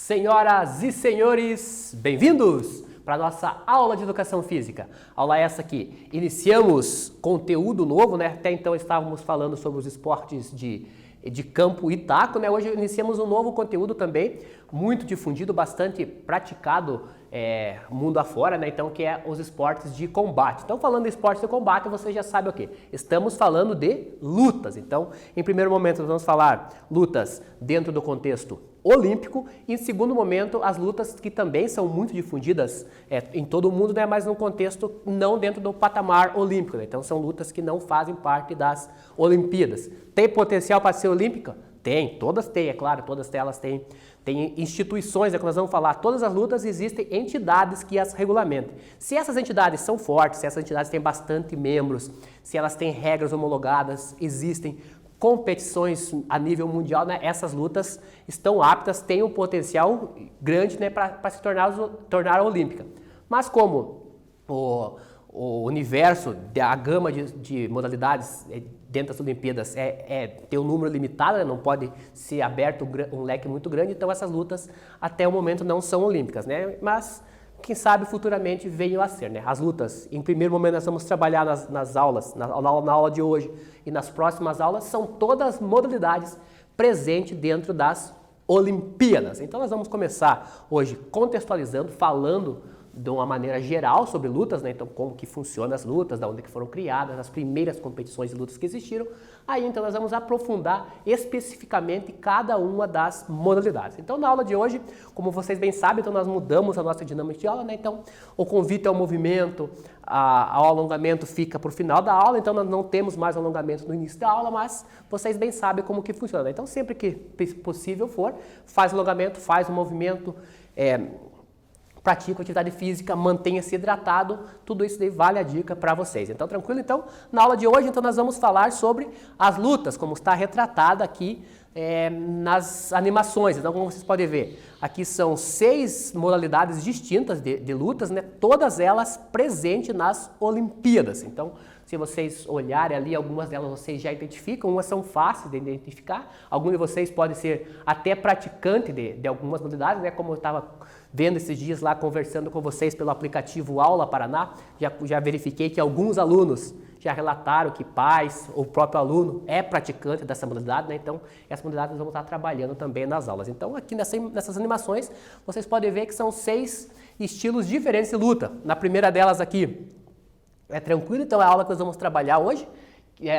Senhoras e senhores, bem-vindos para a nossa aula de Educação Física. Aula essa aqui. Iniciamos conteúdo novo, né? Até então estávamos falando sobre os esportes de campo e taco, né? Hoje iniciamos um novo conteúdo também, muito difundido, bastante praticado mundo afora, né? Então, que é os esportes de combate. Então, falando de esportes de combate, você já sabe o quê? Estamos falando de lutas. Então, em primeiro momento, nós vamos falar lutas dentro do contexto olímpico e, em segundo momento, as lutas que também são muito difundidas em todo o mundo, né? Mas no contexto não dentro do patamar olímpico, né? Então, são lutas que não fazem parte das Olimpíadas. Tem potencial para ser olímpica? Tem, todas têm, é claro, todas elas têm instituições, é que nós vamos falar, todas as lutas existem entidades que as regulamentam. Se essas entidades são fortes, se essas entidades têm bastante membros, se elas têm regras homologadas, existem competições a nível mundial, né? Essas lutas estão aptas, têm um potencial grande, né, para se tornar olímpica. Mas como o universo, a gama de modalidades dentro das Olimpíadas tem um número limitado, né? Não pode ser aberto um leque muito grande, então essas lutas até o momento não são olímpicas, né? Mas quem sabe futuramente venham a ser, né? As lutas, em primeiro momento nós vamos trabalhar nas aulas, na aula de hoje e nas próximas aulas, são todas modalidades presentes dentro das Olimpíadas. Então nós vamos começar hoje contextualizando, falando de uma maneira geral sobre lutas, né? Então como que funcionam as lutas, de onde que foram criadas, as primeiras competições de lutas que existiram. Aí então nós vamos aprofundar especificamente cada uma das modalidades. Então na aula de hoje, como vocês bem sabem, então nós mudamos a nossa dinâmica de aula, né? Então o convite ao movimento, ao alongamento fica para o final da aula, então nós não temos mais alongamento no início da aula, mas vocês bem sabem como que funciona. Então sempre que possível for, faz alongamento, faz o movimento, pratica atividade física, mantenha-se hidratado, tudo isso daí vale a dica para vocês. Então, tranquilo? Então, na aula de hoje, então, nós vamos falar sobre as lutas, como está retratada aqui nas animações. Então, como vocês podem ver, aqui são 6 modalidades distintas de lutas, né? Todas elas presentes nas Olimpíadas. Então, se vocês olharem ali, algumas delas vocês já identificam, umas são fáceis de identificar, alguns de vocês podem ser até praticante de algumas modalidades, né? Como eu estava vendo esses dias lá, conversando com vocês pelo aplicativo Aula Paraná, já verifiquei que alguns alunos já relataram que pais ou o próprio aluno é praticante dessa modalidade, né? Então, essas modalidades nós vamos estar trabalhando também nas aulas. Então, aqui nessas animações, vocês podem ver que são 6 estilos diferentes de luta. Na primeira delas aqui, é tranquilo, então é a aula que nós vamos trabalhar hoje,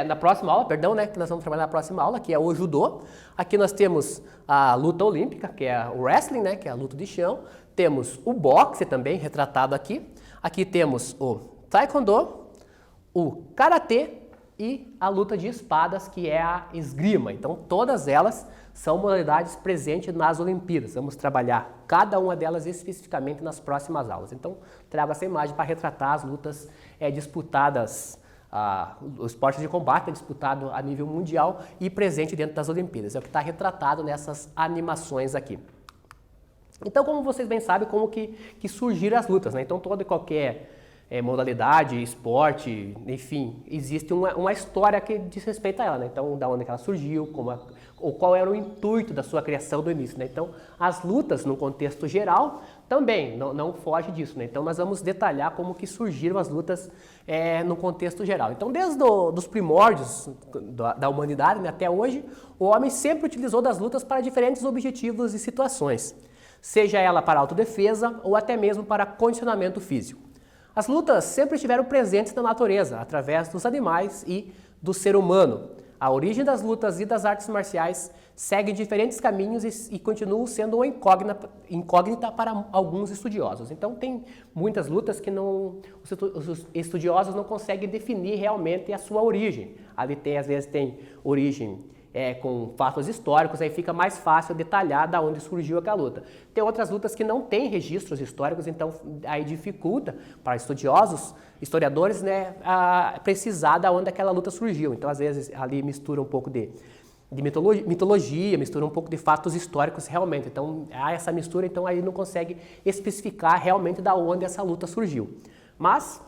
na próxima aula, perdão, né, que nós vamos trabalhar na próxima aula, que é o judô. Aqui nós temos a luta olímpica, que é o wrestling, né, que é a luta de chão. Temos o boxe também, retratado aqui. Aqui temos o taekwondo, o karatê e a luta de espadas, que é a esgrima. Então, todas elas são modalidades presentes nas Olimpíadas. Vamos trabalhar cada uma delas especificamente nas próximas aulas. Então, trago essa imagem para retratar as lutas disputadas. O esporte de combate é disputado a nível mundial e presente dentro das Olimpíadas. É o que está retratado nessas animações aqui. Então, como vocês bem sabem, como que surgiram as lutas, né? Então, toda e qualquer modalidade, esporte, enfim, existe uma história que diz respeito a ela, né? Então, da onde que ela surgiu, ou qual era o intuito da sua criação do início, né? Então, as lutas, no contexto geral, também não foge disso, né? Então, nós vamos detalhar como que surgiram as lutas no contexto geral. Então, desde os primórdios da humanidade, né, até hoje, o homem sempre utilizou das lutas para diferentes objetivos e situações, seja ela para autodefesa ou até mesmo para condicionamento físico. As lutas sempre estiveram presentes na natureza, através dos animais e do ser humano. A origem das lutas e das artes marciais segue diferentes caminhos e continuam sendo uma incógnita para alguns estudiosos. Então, tem muitas lutas que os estudiosos não conseguem definir realmente a sua origem. Ali às vezes tem origem com fatos históricos, aí fica mais fácil detalhar da onde surgiu aquela luta. Tem outras lutas que não têm registros históricos, então aí dificulta para historiadores, né, precisar da onde aquela luta surgiu. Então, às vezes, ali mistura um pouco de mitologia, mistura um pouco de fatos históricos realmente. Então, há essa mistura, então aí não consegue especificar realmente da onde essa luta surgiu. Mas,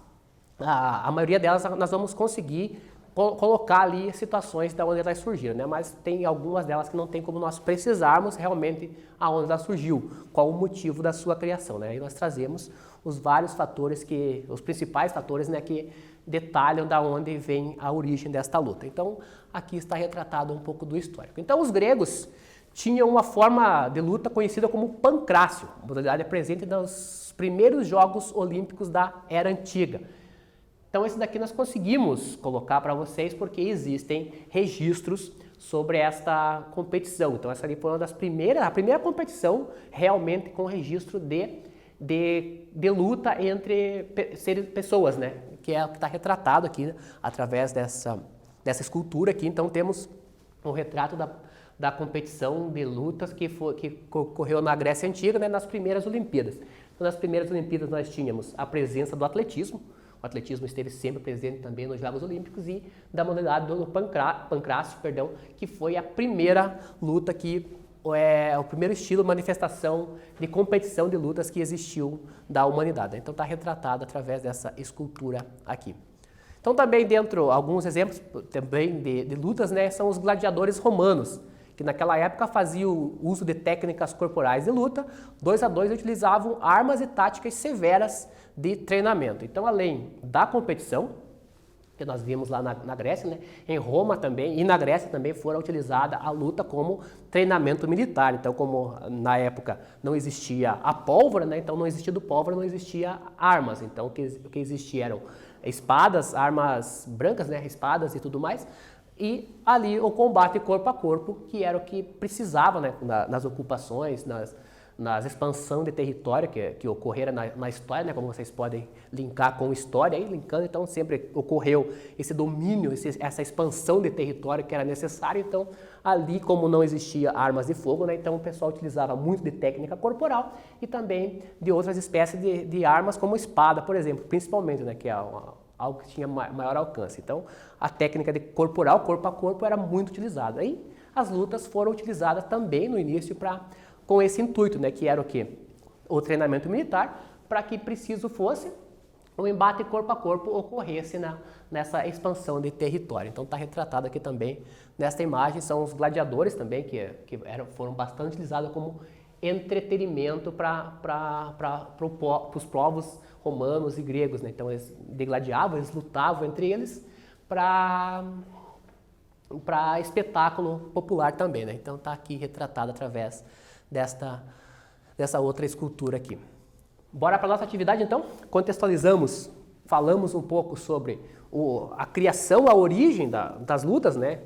a maioria delas nós vamos conseguir colocar ali situações da onde elas surgiram, né? Mas tem algumas delas que não tem como nós precisarmos realmente aonde ela surgiu, qual o motivo da sua criação, né? Aí nós trazemos os vários fatores os principais fatores, né, que detalham da onde vem a origem desta luta. Então, aqui está retratado um pouco do histórico. Então, os gregos tinham uma forma de luta conhecida como pancrácio, modalidade presente nos primeiros Jogos Olímpicos da Era Antiga. Então, esse daqui nós conseguimos colocar para vocês porque existem registros sobre esta competição. Então, essa ali foi uma das primeiras, a primeira competição realmente com registro de luta entre pessoas, né? Que é o que está retratado aqui, né? Através dessa escultura aqui. Então, temos um retrato da competição de lutas que ocorreu na Grécia Antiga, né? Nas primeiras Olimpíadas. Então, nas primeiras Olimpíadas nós tínhamos a presença do atletismo. O atletismo esteve sempre presente também nos Jogos Olímpicos e da modalidade do pancrácio, que foi a primeira luta o primeiro estilo, manifestação de competição de lutas que existiu da humanidade. Então está retratado através dessa escultura aqui. Então também alguns exemplos também de lutas, né, são os gladiadores romanos, que naquela época faziam uso de técnicas corporais de luta, 2 a 2 utilizavam armas e táticas severas de treinamento. Então, além da competição, que nós vimos lá na Grécia, né, em Roma também e na Grécia também foram utilizada a luta como treinamento militar. Então, como na época não existia a pólvora, né, então não existia pólvora, não existia armas. Então, o que existia eram espadas, armas brancas, né, espadas e tudo mais. E ali o combate corpo a corpo, que era o que precisava, né, nas ocupações, nas expansão de território que ocorreram na história, né, como vocês podem linkar com história, aí linkando, então sempre ocorreu esse domínio, essa expansão de território que era necessário. Então ali, como não existia armas de fogo, né, então o pessoal utilizava muito de técnica corporal e também de outras espécies de armas como espada, por exemplo, principalmente, né, que é algo que tinha maior alcance. Então, a técnica de corporal, corpo a corpo, era muito utilizada. Aí, as lutas foram utilizadas também no início com esse intuito, né, que era o quê? O treinamento militar, para que preciso fosse o embate corpo a corpo ocorresse nessa expansão de território. Então, está retratado aqui também nesta imagem, são os gladiadores também, que foram bastante utilizados como entretenimento para os povos romanos e gregos, né? Então eles degladiavam, eles lutavam entre eles para espetáculo popular também, né? Então está aqui retratado através dessa outra escultura aqui. Bora para a nossa atividade então? Contextualizamos, falamos um pouco sobre a criação, a origem das lutas, né,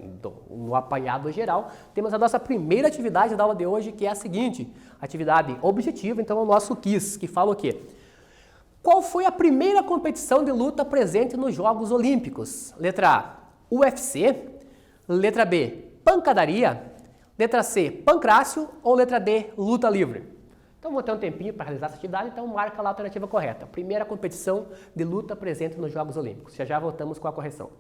no apanhado geral. Temos a nossa primeira atividade da aula de hoje, que é a seguinte, atividade objetiva, então o nosso quiz, que fala o quê? Qual foi a primeira competição de luta presente nos Jogos Olímpicos? Letra A, UFC, letra B, pancadaria, letra C, pancrácio ou letra D, luta livre? Então, vou ter um tempinho para realizar essa atividade, então marca lá a alternativa correta. Primeira competição de luta presente nos Jogos Olímpicos. Já voltamos com a correção.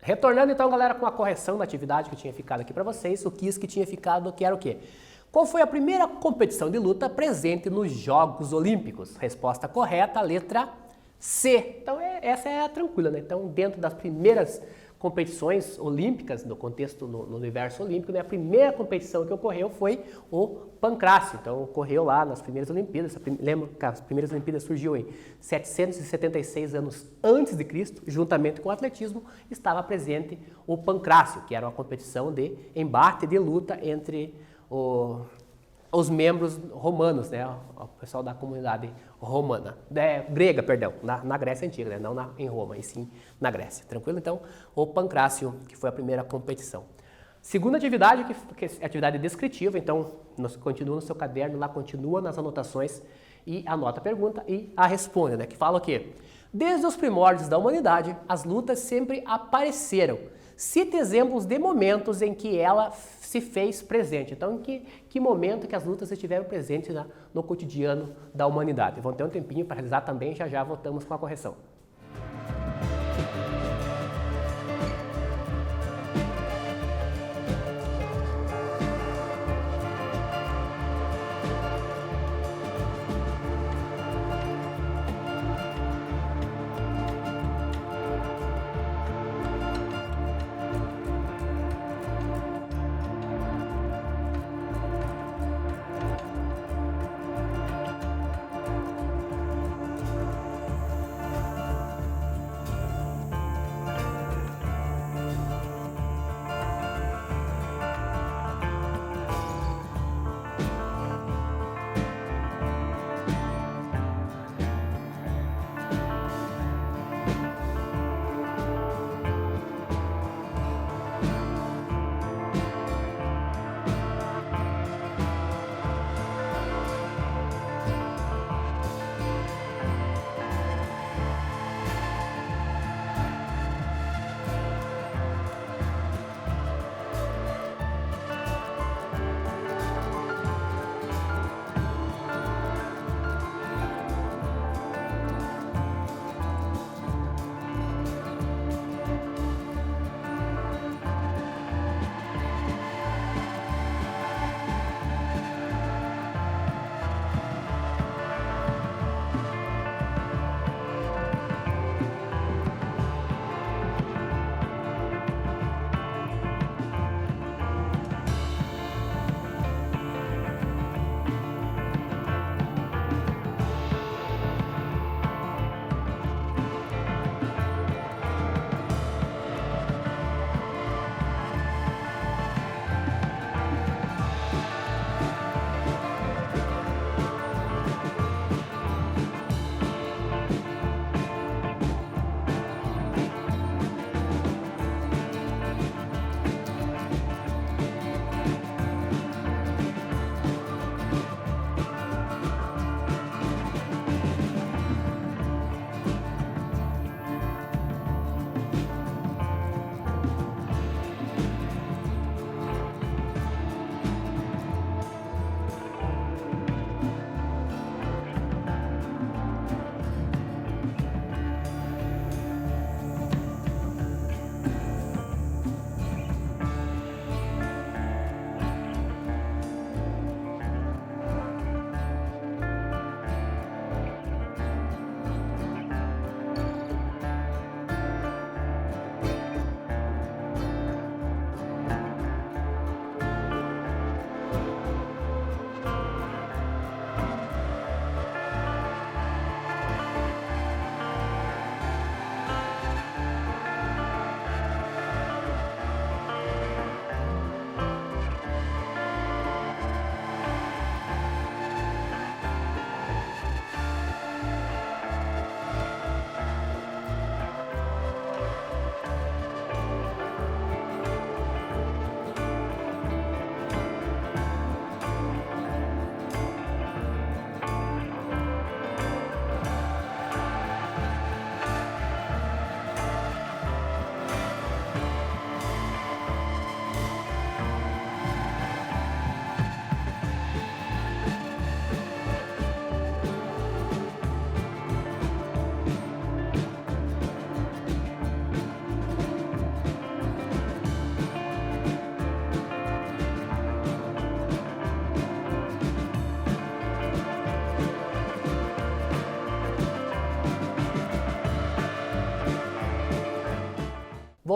Retornando então, galera, com a correção da atividade que tinha ficado aqui para vocês, o quiz que tinha ficado, que era o quê? Qual foi a primeira competição de luta presente nos Jogos Olímpicos? Resposta correta, letra C. Então essa é a tranquila, né? Então dentro das primeiras competições olímpicas, no contexto, no universo olímpico, né, a primeira competição que ocorreu foi o pancrácio. Então ocorreu lá nas primeiras Olimpíadas. Lembra que as primeiras Olimpíadas surgiu em 776 anos antes de Cristo, juntamente com o atletismo, estava presente o pancrácio, que era uma competição de embate, de luta entre os membros romanos, né, o pessoal da comunidade romana, grega, perdão, na Grécia Antiga, né, não em Roma, e sim na Grécia, tranquilo? Então, o pancrácio, que foi a primeira competição. Segunda atividade, que é atividade descritiva, então, continua no seu caderno, lá continua nas anotações, e anota a pergunta e a responde, né, que fala o quê? Desde os primórdios da humanidade, as lutas sempre apareceram. Cita exemplos de momentos em que ela se fez presente. Então, em que momento que as lutas estiveram presentes no cotidiano da humanidade? Vão ter um tempinho para realizar também, já voltamos com a correção.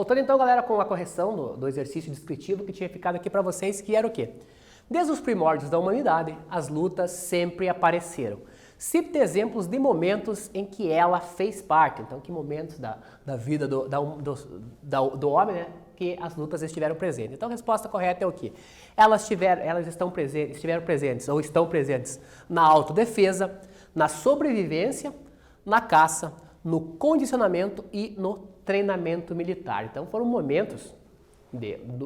Voltando então, galera, com a correção do exercício descritivo que tinha ficado aqui para vocês, que era o quê? Desde os primórdios da humanidade, as lutas sempre apareceram. Cite exemplos de momentos em que ela fez parte. Então, que momentos da vida do homem, né, que as lutas estiveram presentes. Então, a resposta correta é o quê? Elas estiveram presentes ou estão presentes na autodefesa, na sobrevivência, na caça, no condicionamento e no treinamento militar. Então, foram momentos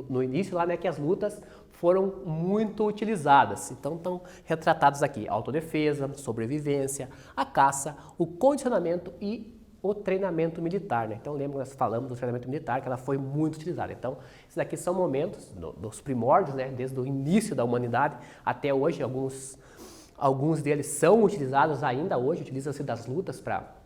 no início lá, né, que as lutas foram muito utilizadas. Então, estão retratados aqui: autodefesa, sobrevivência, a caça, o condicionamento e o treinamento militar, né? Então, lembra que nós falamos do treinamento militar, que ela foi muito utilizada. Então, esses aqui são momentos dos primórdios, né, desde o início da humanidade até hoje. Alguns deles são utilizados ainda hoje, utilizam-se das lutas para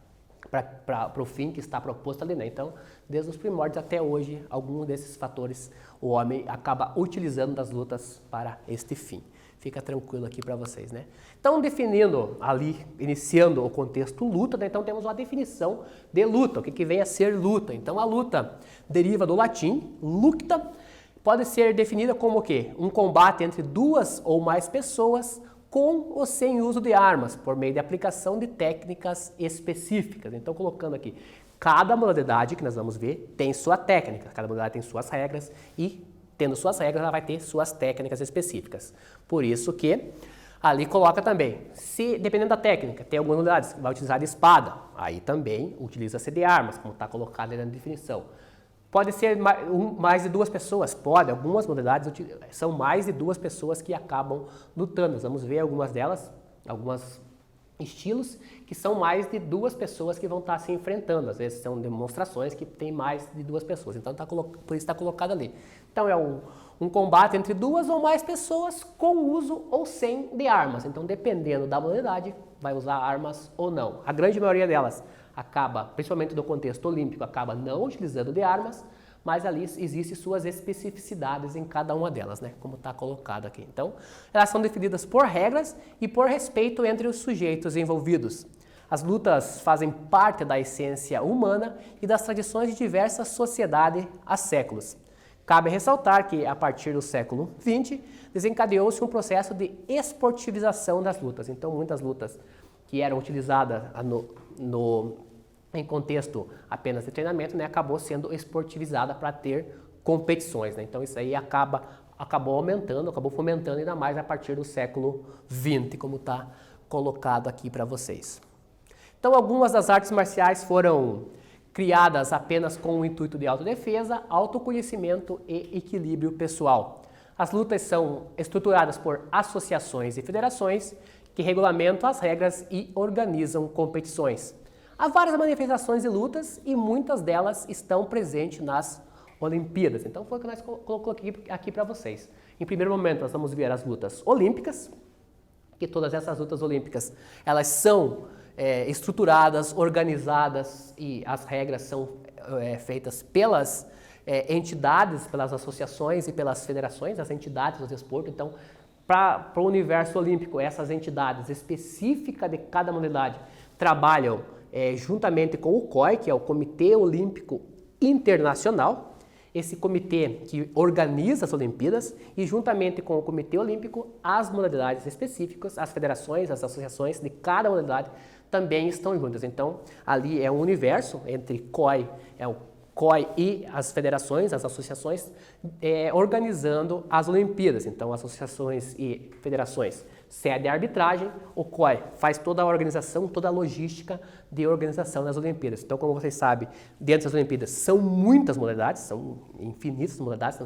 o fim que está proposto ali, né? Então, desde os primórdios até hoje, algum desses fatores o homem acaba utilizando das lutas para este fim. Fica tranquilo aqui para vocês, né? Então, definindo ali, iniciando o contexto luta, né? Então temos uma definição de luta, o que vem a ser luta. Então, a luta deriva do latim, lucta, pode ser definida como o quê? Um combate entre duas ou mais pessoas com ou sem uso de armas, por meio de aplicação de técnicas específicas. Então, colocando aqui, cada modalidade que nós vamos ver tem sua técnica, cada modalidade tem suas regras e, tendo suas regras, ela vai ter suas técnicas específicas. Por isso que ali coloca também, se dependendo da técnica, tem algumas modalidades que vai utilizar de espada, aí também utiliza-se de armas, como está colocado aí na definição. Pode ser mais de duas pessoas? Pode. Algumas modalidades são mais de duas pessoas que acabam lutando. Nós vamos ver algumas delas, alguns estilos que são mais de duas pessoas que vão estar se enfrentando. Às vezes são demonstrações que tem mais de duas pessoas. Então, por isso está colocado ali. Então, é um combate entre duas ou mais pessoas com uso ou sem de armas. Então, dependendo da modalidade, vai usar armas ou não. A grande maioria delas acaba, principalmente no contexto olímpico, acaba não utilizando de armas, mas ali existem suas especificidades em cada uma delas, né? Como está colocado aqui. Então, elas são definidas por regras e por respeito entre os sujeitos envolvidos. As lutas fazem parte da essência humana e das tradições de diversas sociedades há séculos. Cabe ressaltar que, a partir do século XX, desencadeou-se um processo de esportivização das lutas. Então, muitas lutas que eram utilizadas em contexto apenas de treinamento, né, acabou sendo esportivizada para ter competições, né? Então, isso aí acabou aumentando, acabou fomentando ainda mais a partir do século XX, como está colocado aqui para vocês. Então, algumas das artes marciais foram criadas apenas com o intuito de autodefesa, autoconhecimento e equilíbrio pessoal. As lutas são estruturadas por associações e federações que regulamentam as regras e organizam competições. Há várias manifestações de lutas e muitas delas estão presentes nas Olimpíadas. Então, foi o que nós colocamos aqui para vocês. Em primeiro momento, nós vamos ver as lutas olímpicas, que todas essas lutas olímpicas, elas são estruturadas, organizadas e as regras são feitas pelas entidades, pelas associações e pelas federações, as entidades do desporto. Então, para o universo olímpico, essas entidades específicas de cada modalidade trabalham juntamente com o COI, que é o Comitê Olímpico Internacional, esse comitê que organiza as Olimpíadas, e juntamente com o Comitê Olímpico, as modalidades específicas, as federações, as associações de cada modalidade também estão juntas. Então, ali é um universo entre COI, o COI e as federações, as associações, organizando as Olimpíadas. Então, associações e federações cedem a arbitragem, o COI faz toda a organização, toda a logística de organização das Olimpíadas. Então, como vocês sabem, dentro das Olimpíadas são muitas modalidades, são infinitas modalidades,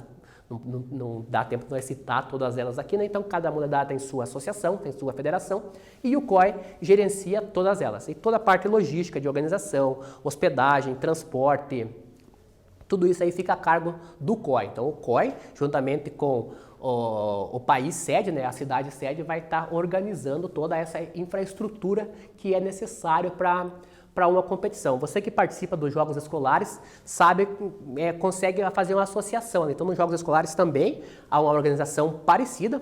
não dá tempo de nós citar todas elas aqui, né? Então, cada modalidade tem sua associação, tem sua federação, e o COI gerencia todas elas. E toda a parte logística de organização, hospedagem, transporte, tudo isso aí fica a cargo do COI. Então, o COI, juntamente com o país sede, né, a cidade sede, vai estar organizando toda essa infraestrutura que é necessário para uma competição. Você que participa dos jogos escolares sabe, consegue fazer uma associação. Então, nos jogos escolares também há uma organização parecida,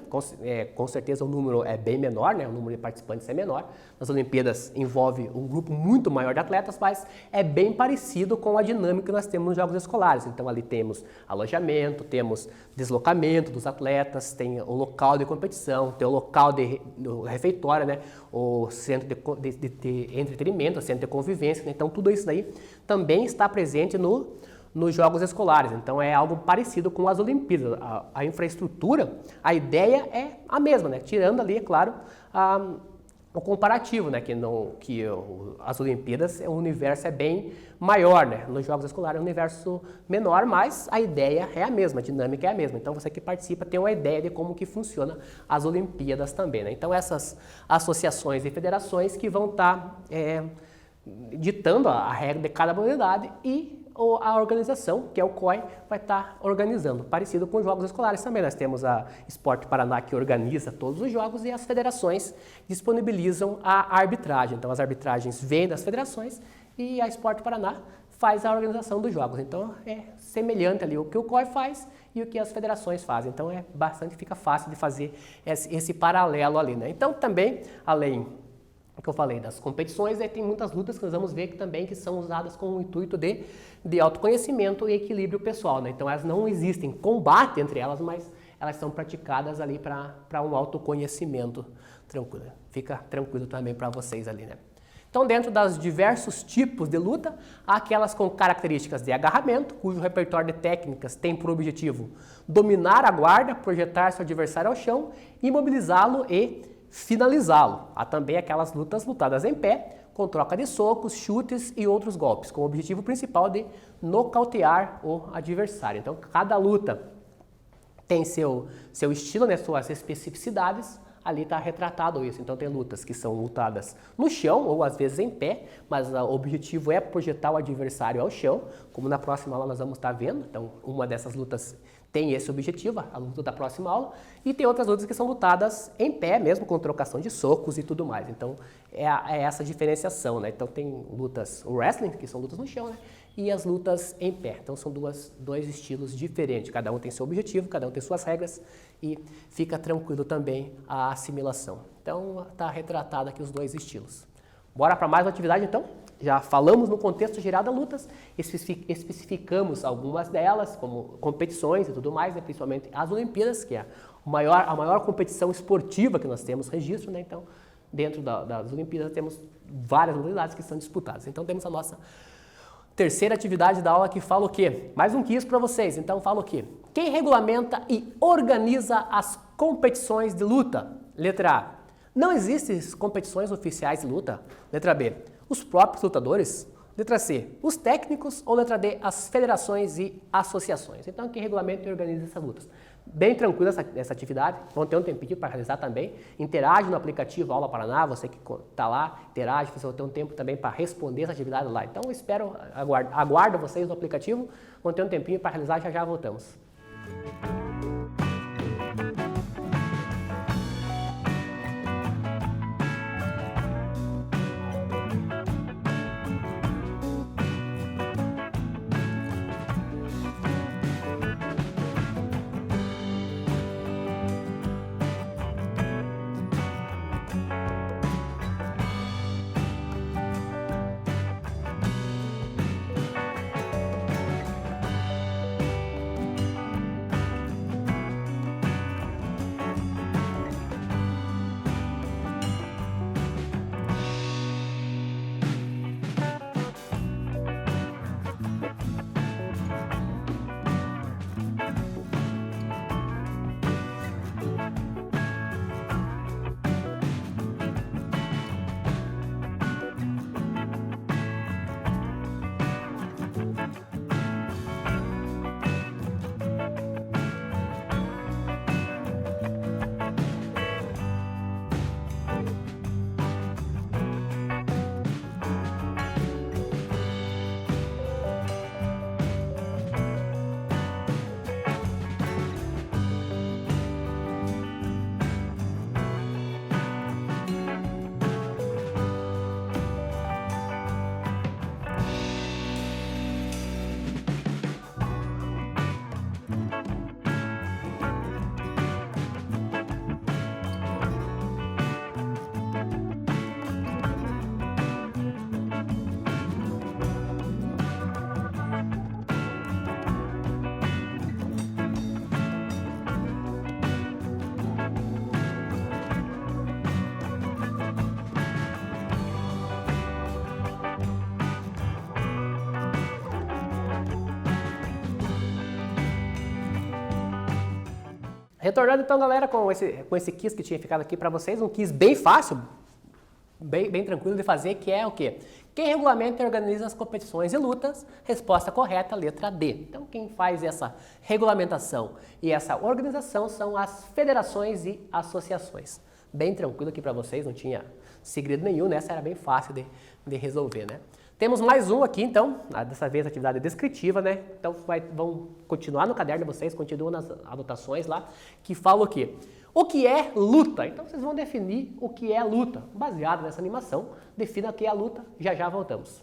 com certeza o número é bem menor, né? O número de participantes é menor. Nas Olimpíadas envolve um grupo muito maior de atletas, mas é bem parecido com a dinâmica que nós temos nos jogos escolares. Então, ali temos alojamento, temos deslocamento dos atletas, tem o local de competição, tem o local do refeitório, né? O centro de entretenimento, o centro de convivência, né? Então tudo isso daí também está presente nos jogos escolares, então é algo parecido com as Olimpíadas. A infraestrutura, a ideia é a mesma, né? Tirando ali, é claro, o comparativo, né? As Olimpíadas, o universo é bem maior, né? Nos jogos escolares é um universo menor, mas a ideia é a mesma, a dinâmica é a mesma. Então você que participa tem uma ideia de como que funciona as Olimpíadas também, né? Então essas associações e federações que vão estar ditando a regra de cada modalidade e a organização, que é o COI, vai estar organizando, parecido com os jogos escolares também. Nós temos a Esporte Paraná, que organiza todos os jogos, e as federações disponibilizam a arbitragem. Então as arbitragens vêm das federações e a Esporte Paraná faz a organização dos jogos. Então é semelhante ali o que o COI faz e o que as federações fazem. Então fica fácil de fazer esse paralelo ali, né? Então também, além que eu falei das competições, tem muitas lutas que nós vamos ver que são usadas com o intuito de autoconhecimento e equilíbrio pessoal, né? Então elas não existem combate entre elas, mas elas são praticadas ali para um autoconhecimento tranquilo. Fica tranquilo também para vocês ali, né? Então, dentro dos diversos tipos de luta, há aquelas com características de agarramento, cujo repertório de técnicas tem por objetivo dominar a guarda, projetar seu adversário ao chão, imobilizá-lo e finalizá-lo. Há também aquelas lutas lutadas em pé, com troca de socos, chutes e outros golpes, com o objetivo principal de nocautear o adversário. Então, cada luta tem seu estilo, né, suas especificidades. Ali está retratado isso. Então tem lutas que são lutadas no chão ou às vezes em pé, mas o objetivo é projetar o adversário ao chão, como na próxima aula nós vamos estar vendo. Então uma dessas lutas tem esse objetivo, a luta da próxima aula, e tem outras lutas que são lutadas em pé, mesmo com trocação de socos e tudo mais. Então é essa diferenciação, né? Então tem lutas, o wrestling, que são lutas no chão, né? E as lutas em pé. Então são dois estilos diferentes, cada um tem seu objetivo, cada um tem suas regras e fica tranquilo também a assimilação. Então está retratado aqui os dois estilos. Bora para mais uma atividade então? Já falamos no contexto geral das lutas, especificamos algumas delas, como competições e tudo mais, né? Principalmente as Olimpíadas, que é a maior competição esportiva que nós temos registro, né? Então dentro das Olimpíadas temos várias modalidades que são disputadas. Então temos a nossa terceira atividade da aula, que fala o quê? Mais um quiz para vocês. Então fala o quê? Quem regulamenta e organiza as competições de luta? Letra A. Não existem competições oficiais de luta. Letra B. Os próprios lutadores. Letra C. Os técnicos. Ou letra D. As federações e associações. Então quem regulamenta e organiza essas lutas? Bem tranquila essa atividade, vão ter um tempinho para realizar também. Interage no aplicativo Aula Paraná, você que está lá, interage, você vai ter um tempo também para responder essa atividade lá. Então eu espero, aguardo vocês no aplicativo, vão ter um tempinho para realizar, já voltamos. Retornando então, galera, com esse quiz que tinha ficado aqui para vocês, um quiz bem fácil, bem tranquilo de fazer, que é o quê? Quem regulamenta e organiza as competições e lutas? Resposta correta, letra D. Então, quem faz essa regulamentação e essa organização são as federações e associações. Bem tranquilo aqui para vocês, não tinha segredo nenhum, né? Essa era bem fácil de resolver, né? Temos mais um aqui, então, dessa vez atividade descritiva, né? Então, vão continuar no caderno de vocês, continuam nas anotações lá, que fala o quê? O que é luta? Então, vocês vão definir o que é luta. Baseado nessa animação, defina o que é a luta. Já já voltamos.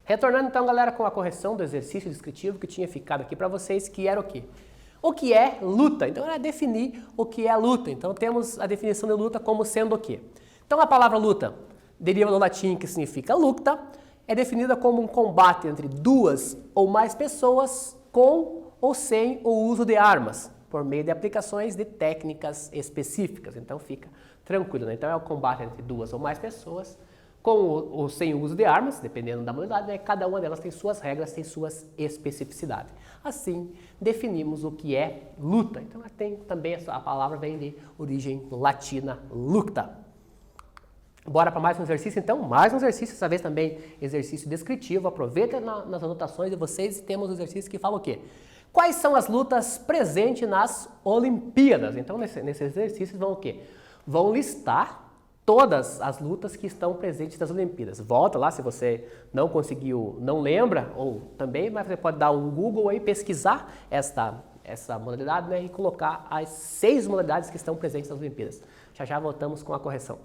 Retornando então, galera, com a correção do exercício descritivo que tinha ficado aqui para vocês, que era o quê? O que é luta? Então era definir o que é luta. Então temos a definição de luta como sendo o quê? Então a palavra luta deriva do latim que significa lucta, é definida como um combate entre duas ou mais pessoas com ou sem o uso de armas, por meio de aplicações de técnicas específicas. Então fica tranquilo, né? Então é o combate entre 2 ou mais pessoas, com ou sem o uso de armas, dependendo da modalidade, né? Cada uma delas tem suas regras, tem suas especificidades. Assim, definimos o que é luta. Então tem também a palavra vem de origem latina, lucta. Bora para mais um exercício, então? Mais um exercício, dessa vez também exercício descritivo. Aproveita nas anotações de vocês e temos um exercício que fala o quê? Quais são as lutas presentes nas Olimpíadas? Então, nesse exercício vão o quê? Vão listar todas as lutas que estão presentes nas Olimpíadas. Volta lá se você não conseguiu, não lembra, ou também, mas você pode dar um Google aí, pesquisar essa modalidade, né, e colocar as 6 modalidades que estão presentes nas Olimpíadas. Já já voltamos com a correção.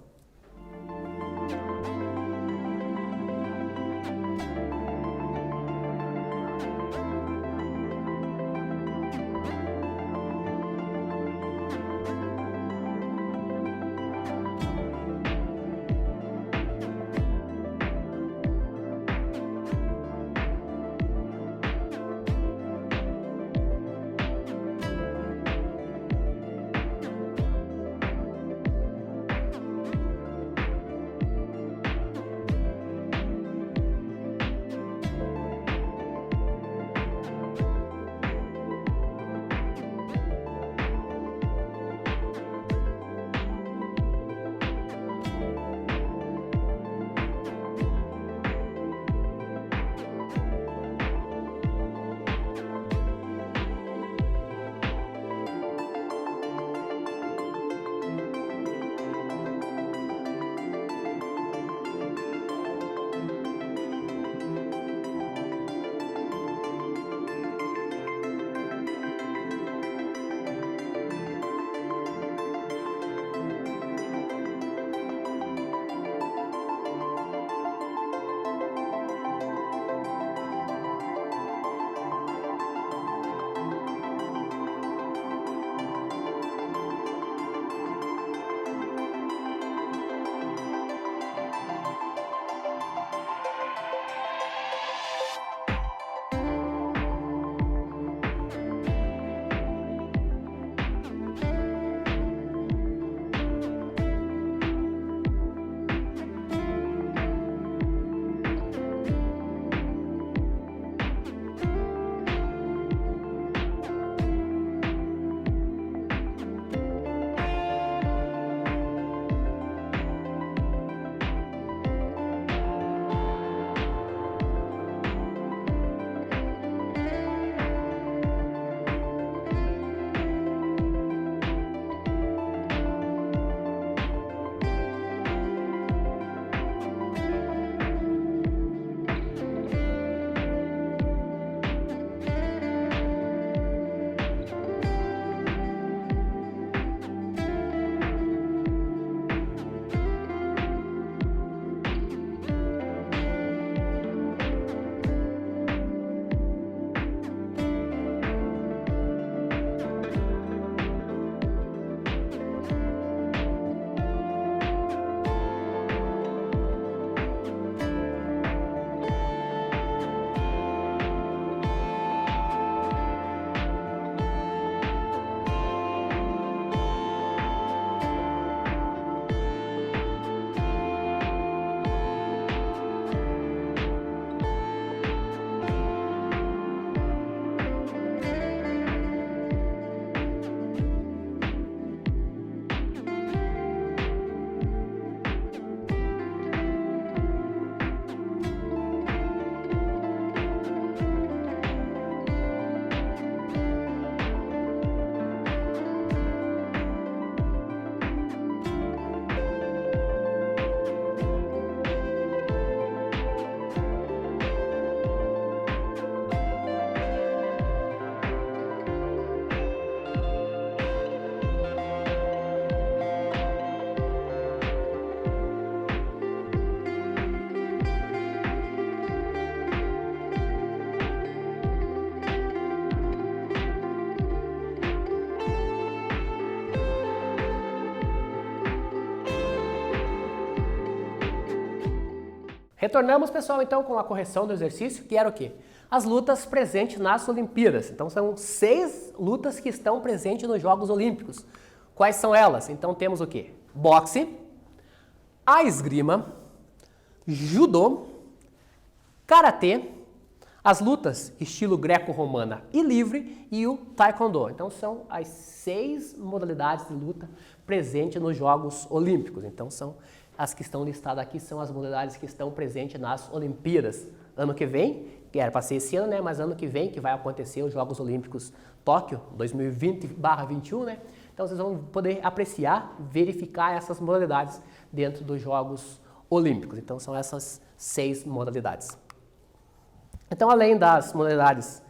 Retornamos, pessoal, então, com a correção do exercício, que era o quê? as lutas presentes nas Olimpíadas. Então são 6 lutas que estão presentes nos Jogos Olímpicos. Quais são elas? Então temos o quê? Boxe, a esgrima, judô, karatê, as lutas estilo greco-romana e livre e o taekwondo. Então são as 6 modalidades de luta presentes nos Jogos Olímpicos. Então são as que estão listadas aqui, são as modalidades que estão presentes nas Olimpíadas. Ano que vem, que era para ser esse ano, né? Mas ano que vem que vai acontecer os Jogos Olímpicos Tóquio 2020/21, né? Então vocês vão poder apreciar, verificar essas modalidades dentro dos Jogos Olímpicos. Então são essas 6 modalidades. Então, além das modalidades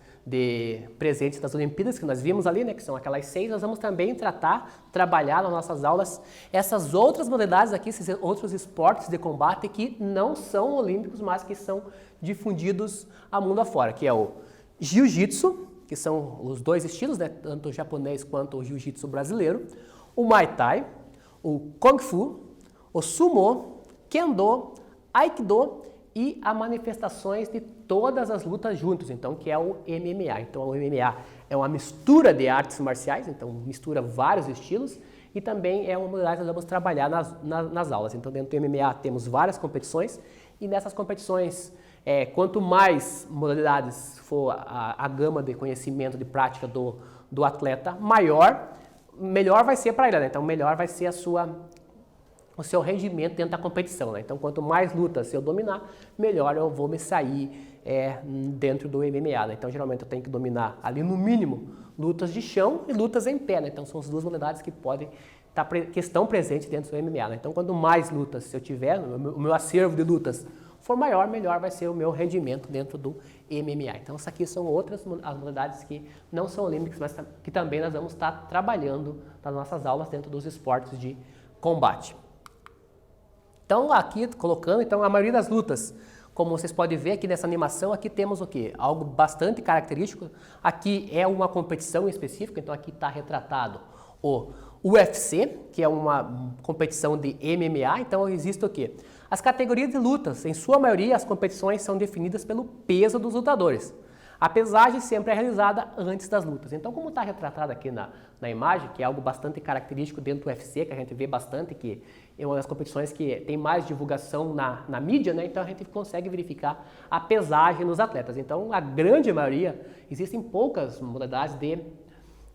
presentes nas Olimpíadas, que nós vimos ali, né, que são aquelas 6, nós vamos também trabalhar nas nossas aulas essas outras modalidades aqui, esses outros esportes de combate que não são olímpicos, mas que são difundidos a mundo afora, que é o jiu-jitsu, que são os 2 estilos, né, tanto o japonês quanto o jiu-jitsu brasileiro, o muay thai, o kung fu, o sumo, kendo, aikido e as manifestações de todas as lutas juntos, então, que é o MMA. Então, o MMA é uma mistura de artes marciais, então mistura vários estilos e também é uma modalidade que nós vamos trabalhar nas aulas. Então, dentro do MMA temos várias competições e nessas competições, quanto mais modalidades for a gama de conhecimento, de prática do atleta, melhor vai ser para ele, né? Então, melhor vai ser o seu rendimento dentro da competição, né? Então, quanto mais lutas eu dominar, melhor eu vou me sair dentro do MMA, né? Então, geralmente eu tenho que dominar ali no mínimo lutas de chão e lutas em pé, né? Então, são as 2 modalidades que estão presentes dentro do MMA, né? Então, quanto mais lutas eu tiver, o meu acervo de lutas for maior, melhor vai ser o meu rendimento dentro do MMA. Então, essas aqui são outras as modalidades que não são olímpicas, mas que também nós vamos estar trabalhando nas nossas aulas dentro dos esportes de combate. Então, aqui colocando, então, a maioria das lutas, como vocês podem ver aqui nessa animação, aqui temos o quê? Algo bastante característico. Aqui é uma competição específica, então aqui está retratado o UFC, que é uma competição de MMA, então existe o quê? As categorias de lutas, em sua maioria, as competições são definidas pelo peso dos lutadores. A pesagem sempre é realizada antes das lutas. Então, como está retratado aqui na imagem, que é algo bastante característico dentro do UFC, que a gente vê bastante, que é uma das competições que tem mais divulgação na mídia, né? Então a gente consegue verificar a pesagem nos atletas. Então, a grande maioria, existem poucas modalidades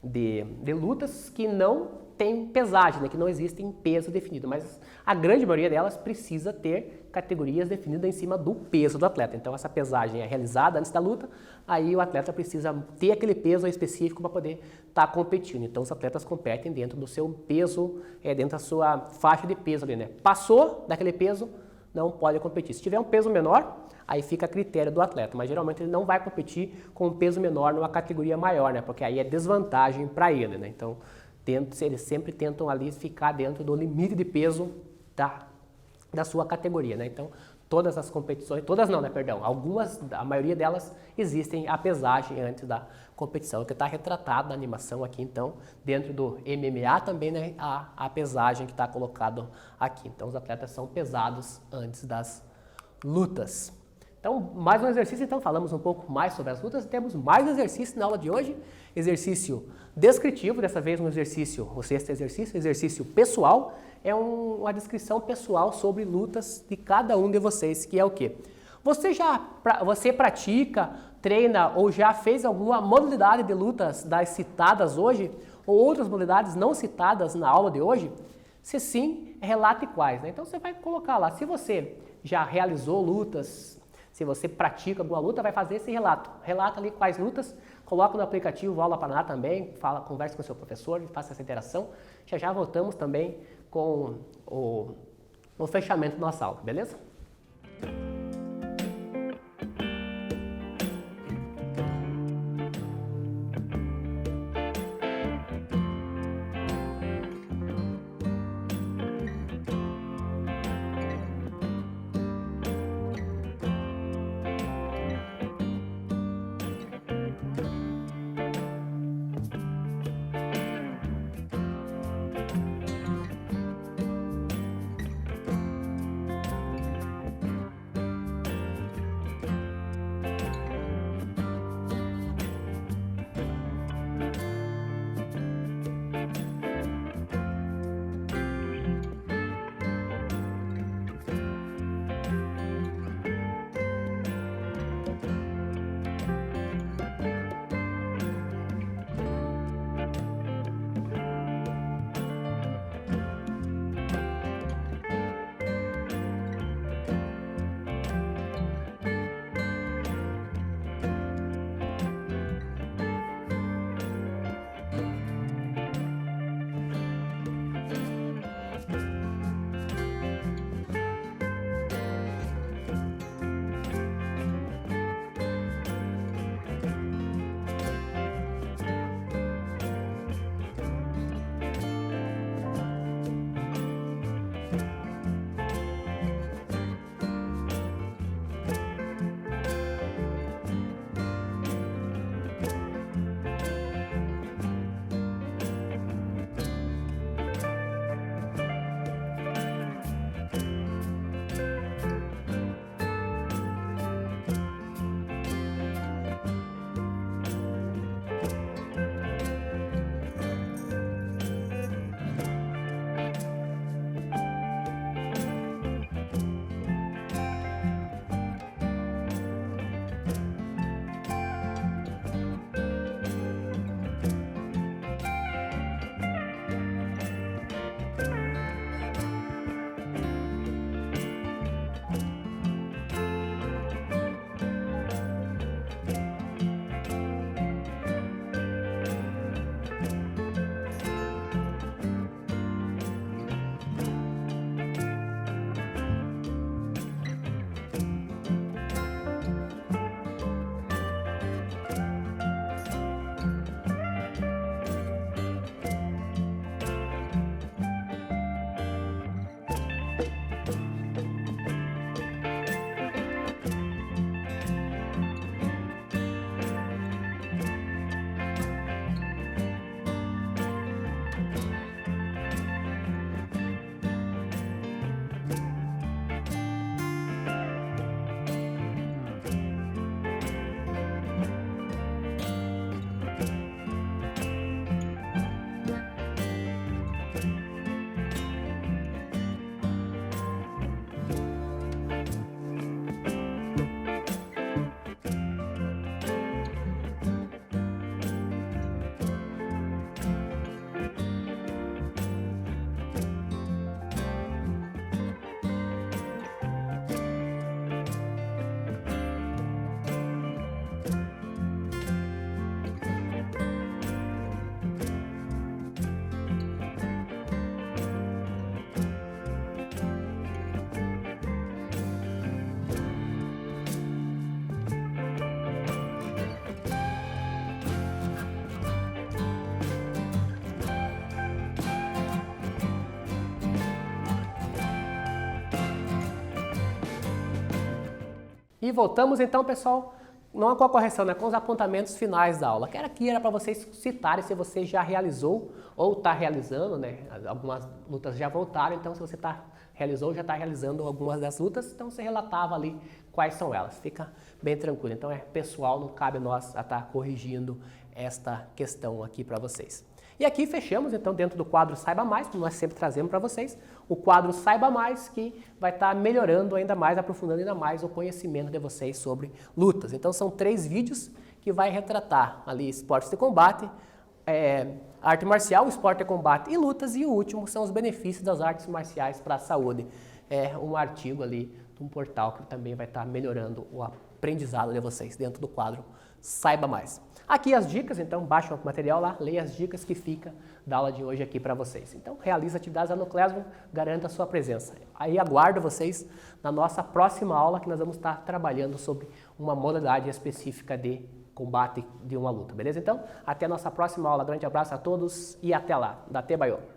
de lutas que não tem pesagem, né, que não existem peso definido, mas a grande maioria delas precisa ter categorias definidas em cima do peso do atleta. Então essa pesagem é realizada antes da luta, aí o atleta precisa ter aquele peso específico para poder estar competindo. Então os atletas competem dentro do seu peso, dentro da sua faixa de peso ali, né? Passou daquele peso, não pode competir. Se tiver um peso menor, aí fica a critério do atleta, mas geralmente ele não vai competir com um peso menor numa categoria maior, né? Porque aí é desvantagem para ele, né? Então eles sempre tentam ali ficar dentro do limite de peso da sua categoria, né? Então, todas as competições, todas não, né, perdão, a maioria delas existem a pesagem antes da competição, que está retratado na animação aqui, então, dentro do MMA também, né, a pesagem que está colocado aqui. Então, os atletas são pesados antes das lutas. Então, mais um exercício, então, falamos um pouco mais sobre as lutas e temos mais um exercício na aula de hoje, exercício descritivo, dessa vez um exercício, o 6º exercício pessoal, é uma descrição pessoal sobre lutas de cada um de vocês, que é o quê? Você pratica, treina ou já fez alguma modalidade de lutas das citadas hoje, ou outras modalidades não citadas na aula de hoje? Se sim, relate quais, né? Então, você vai colocar lá, se você já realizou lutas, se você pratica alguma luta, vai fazer esse relato. Relata ali quais lutas, coloca no aplicativo Aula Paraná também, converse com o seu professor, faça essa interação. Já voltamos também com o fechamento da nossa aula, beleza? E voltamos então, pessoal, não com a correção, né, com os apontamentos finais da aula. Que aqui era para vocês citarem se você já realizou ou está realizando, né? Algumas lutas já voltaram, então se você realizou, já está realizando algumas das lutas, então você relatava ali quais são elas. Fica bem tranquilo. Então é pessoal, não cabe nós a estar corrigindo esta questão aqui para vocês. E aqui fechamos, então, dentro do quadro Saiba Mais, como nós sempre trazemos para vocês, o quadro Saiba Mais, que vai estar melhorando ainda mais, aprofundando ainda mais o conhecimento de vocês sobre lutas. Então, são 3 vídeos que vai retratar ali esportes de combate, arte marcial, esporte de combate e lutas, e o último são os benefícios das artes marciais para a saúde. É um artigo ali de um portal que também vai estar melhorando o aprendizado de vocês dentro do quadro Saiba Mais. Aqui as dicas, então baixa o material lá, leia as dicas que fica da aula de hoje aqui para vocês. Então realize atividades lá no Classroom, garanta a sua presença. Aí aguardo vocês na nossa próxima aula, que nós vamos estar trabalhando sobre uma modalidade específica de combate de uma luta, beleza? Então, até a nossa próxima aula. Grande abraço a todos e até lá. Date Baiô!